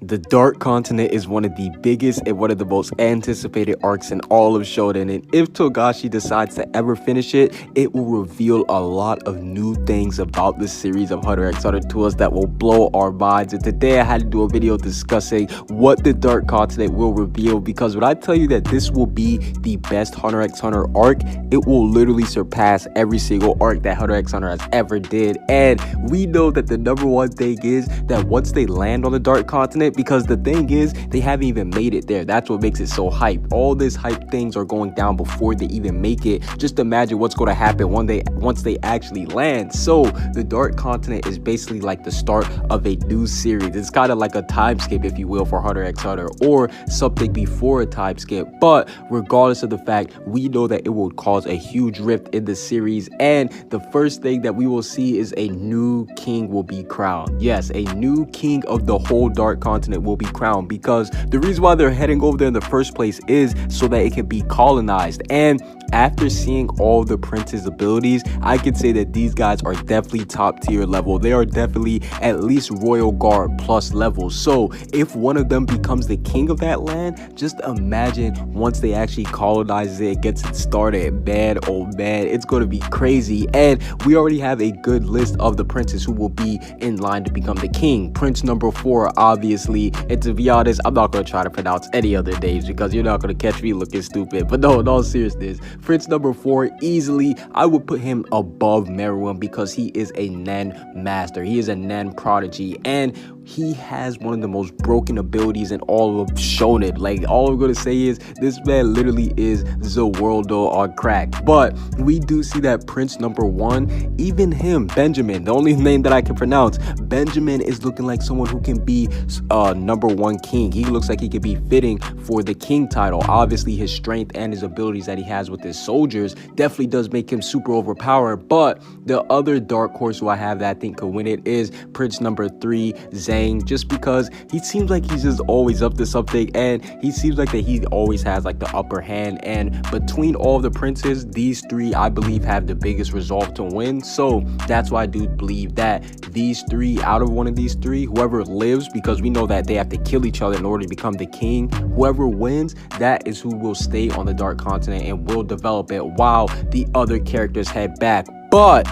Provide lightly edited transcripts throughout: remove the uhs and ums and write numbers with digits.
The Dark Continent is one of the biggest and one of the most anticipated arcs in all of Shonen, and if Togashi decides to ever finish it, it will reveal a lot of new things about the series of Hunter x Hunter to us that will blow our minds. And today I had to do a video discussing what the Dark Continent will reveal, because when I tell you that this will be the best Hunter x Hunter arc, it will literally surpass every single arc that Hunter x Hunter has ever did. And we know that the number one thing is that once they land on the Dark Continent, because the thing is, they haven't even made it there. That's what makes it so hype. All these hype things are going down before they even make it. Just imagine what's going to happen once they actually land. So the Dark Continent is basically like the start of a new series. It's kind of like a time skip, if you will, for Hunter x Hunter, or something before a time skip. But regardless of the fact, we know that it will cause a huge rift in the series, and the first thing that we will see is a new king will be crowned. Yes, a new king of the whole Dark Continent will be crowned, because the reason why they're heading over there in the first place is so that it can be colonized. And after seeing all the prince's abilities, I can say that these guys are definitely top tier level. They are definitely at least Royal Guard plus level. So if one of them becomes the king of that land, just imagine once they actually colonize it, gets it started, man, oh man, it's going to be crazy. And we already have a good list of the princes who will be in line to become the king. Prince number 4, obviously, and to be honest, I'm not going to try to pronounce any other names because you're not going to catch me looking stupid. But no, in all seriousness, Prince number 4, easily, I would put him above Meruem because he is a Nen master. He is a Nen prodigy, and he has one of the most broken abilities in all of Shonen. Like, all I'm gonna say is this man literally is the world on crack. But we do see that Prince number 1, even him, Benjamin, the only name that I can pronounce, Benjamin is looking like someone who can be number 1 king. He looks like he could be fitting for the king title. Obviously, his strength and his abilities that he has with his soldiers definitely does make him super overpowered. But the other dark horse who I have that I think could win it is Prince number 3, just because he seems like he's just always up to something, and he seems like that he always has like the upper hand. And between all the princes, these 3 I believe have the biggest resolve to win. So that's why I do believe that these 3, out of one of these 3, whoever lives, because we know that they have to kill each other in order to become the king, whoever wins, that is who will stay on the Dark Continent and will develop it while the other characters head back. But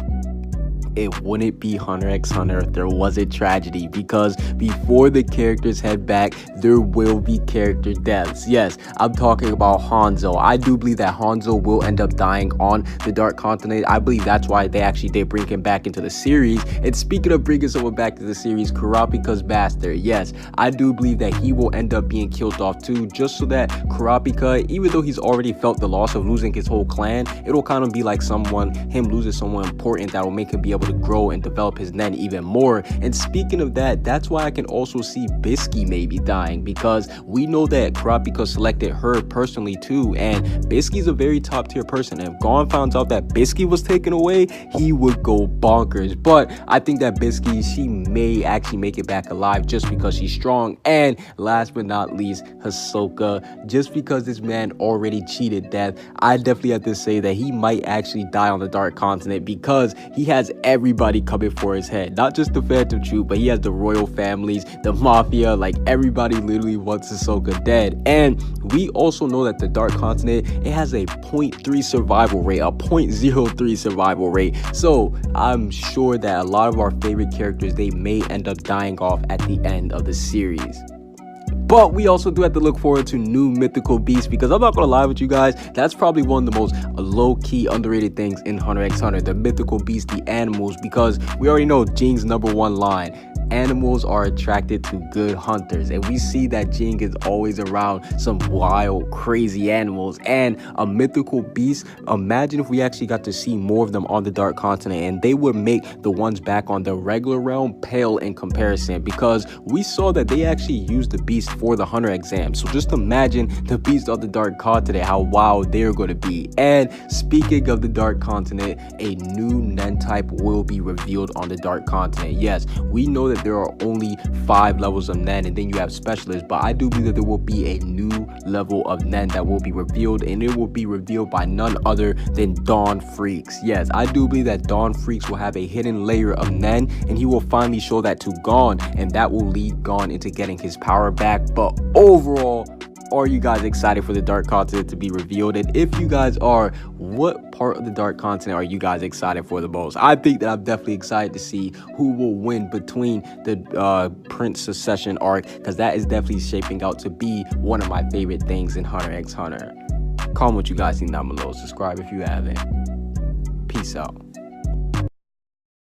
it wouldn't be Hunter x Hunter if there wasn't tragedy, because before the characters head back, there will be character deaths. Yes, I'm talking about Hanzo. I do believe that Hanzo will end up dying on the Dark Continent. I believe that's why they actually did bring him back into the series. And speaking of bringing someone back to the series, Kurapika's master. Yes, I do believe that he will end up being killed off too, just so that Kurapika, even though he's already felt the loss of losing his whole clan, it'll kind of be like him losing someone important that will make him be able to grow and develop his Nen even more. And speaking of that, that's why I can also see Bisky maybe dying, because we know that Kurapika selected her personally too, and Bisky's a very top tier person. And if Gon found out that Bisky was taken away, he would go bonkers. But I think that Bisky, she may actually make it back alive just because she's strong. And last but not least, Hisoka, just because this man already cheated death, I definitely have to say that he might actually die on the Dark Continent, because he has everybody coming for his head. Not just the Phantom Troop, but he has the royal families, the mafia, like everybody literally wants Hisoka dead. And we also know that the Dark Continent, it has a 0.3 survival rate, a 0.03 survival rate. So I'm sure that a lot of our favorite characters, they may end up dying off at the end of the series. But we also do have to look forward to new Mythical Beasts, because I'm not gonna lie with you guys, that's probably one of the most low-key underrated things in Hunter x Hunter, the Mythical Beasts, the animals, because we already know Jing's number 1 line: animals are attracted to good hunters. And we see that Jing is always around some wild, crazy animals. And a mythical beast, imagine if we actually got to see more of them on the Dark Continent, and they would make the ones back on the regular realm pale in comparison, because we saw that they actually used the beast for the Hunter exam. So just imagine the beast on the Dark Continent, how wild they're going to be. And speaking of the Dark Continent, a new Nen type will be revealed on the Dark Continent. Yes, we know that that there are only 5 levels of Nen, and then you have specialists. But I do believe that there will be a new level of Nen that will be revealed, and it will be revealed by none other than Dawn Freaks. Yes, I do believe that Dawn Freaks will have a hidden layer of Nen, and he will finally show that to Gon, and that will lead Gon into getting his power back. But overall, are you guys excited for the Dark Continent to be revealed? And if you guys are, what part of the Dark Continent are you guys excited for the most? I think that I'm definitely excited to see who will win between the Prince Succession arc, because that is definitely shaping out to be one of my favorite things in Hunter x Hunter. Comment what you guys think down below. Subscribe if you haven't. Peace out.